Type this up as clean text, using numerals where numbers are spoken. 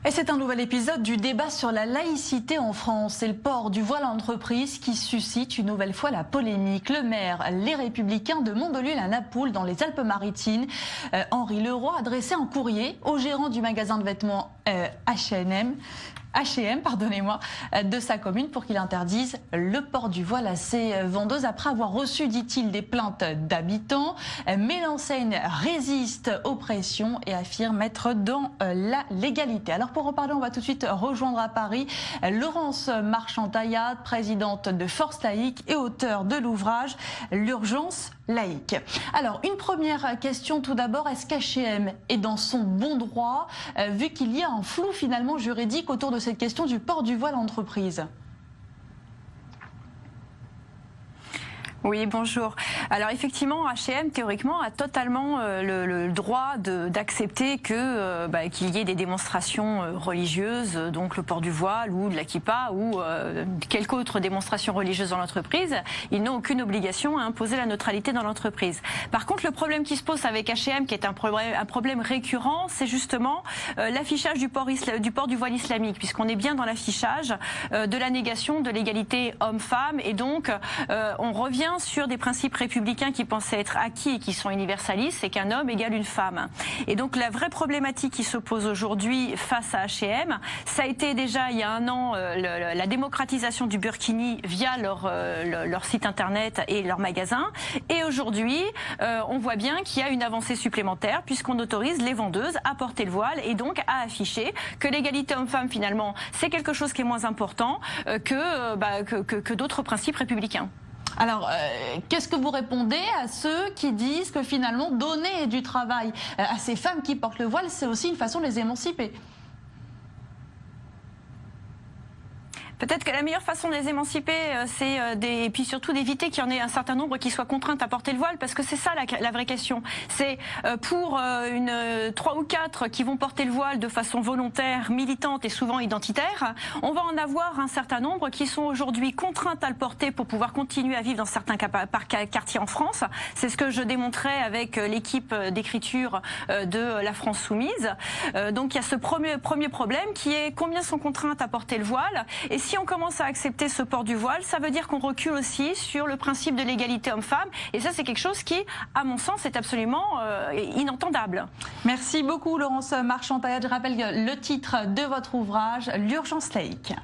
Et c'est un nouvel épisode du débat sur la laïcité en France. C'est le port du voile en entreprise qui suscite une nouvelle fois la polémique. Le maire, les Républicains de Mondolil-à-Napoule, dans les Alpes-Maritimes, Henri Leroy, a adressé un courrier au gérant du magasin de vêtements H&M, de sa commune pour qu'il interdise le port du voile à ses vendeuses après avoir reçu, dit-il, des plaintes d'habitants. Mais l'enseigne résiste aux pressions et affirme être dans la légalité. Alors pour en parler, on va tout de suite rejoindre à Paris Laurence Marchand-Taillade, présidente de Force Laïque et auteure de l'ouvrage L'urgence laïque. Alors une première question tout d'abord, est-ce qu'H&M est dans son bon droit vu qu'il y a un flou finalement juridique autour de cette question du port du voile en entreprise? Oui, bonjour. Alors effectivement, H&M théoriquement a totalement le droit d'accepter qu'il y ait des démonstrations religieuses, donc le port du voile ou de la kippa ou quelque autre démonstration religieuse dans l'entreprise. Ils n'ont aucune obligation à imposer la neutralité dans l'entreprise. Par contre, le problème qui se pose avec H&M, qui est un problème récurrent, c'est justement l'affichage du port du voile islamique, puisqu'on est bien dans l'affichage de la négation de l'égalité homme-femme, et donc on revient sur des principes républicains qui pensaient être acquis et qui sont universalistes, c'est qu'un homme égale une femme. Et donc la vraie problématique qui se pose aujourd'hui face à H&M, ça a été déjà il y a un an la démocratisation du burkini via leur site internet et leur magasin. Et aujourd'hui, on voit bien qu'il y a une avancée supplémentaire puisqu'on autorise les vendeuses à porter le voile et donc à afficher que l'égalité homme-femme finalement c'est quelque chose qui est moins important que d'autres principes républicains. Alors, qu'est-ce que vous répondez à ceux qui disent que finalement, donner du travail à ces femmes qui portent le voile, c'est aussi une façon de les émanciper? Peut-être que la meilleure façon de les émanciper, c'est et puis surtout d'éviter qu'il y en ait un certain nombre qui soient contraintes à porter le voile, parce que c'est ça la vraie question. C'est pour 3 ou 4 qui vont porter le voile de façon volontaire, militante et souvent identitaire, on va en avoir un certain nombre qui sont aujourd'hui contraintes à le porter pour pouvoir continuer à vivre dans certains quartiers en France. C'est ce que je démontrais avec l'équipe d'écriture de La France Soumise. Donc il y a ce premier problème qui est combien sont contraintes à porter le voile. Et si on commence à accepter ce port du voile, ça veut dire qu'on recule aussi sur le principe de l'égalité homme-femme. Et ça, c'est quelque chose qui, à mon sens, est absolument inentendable. Merci beaucoup, Laurence Marchand-Taillade. Je rappelle le titre de votre ouvrage, L'urgence laïque.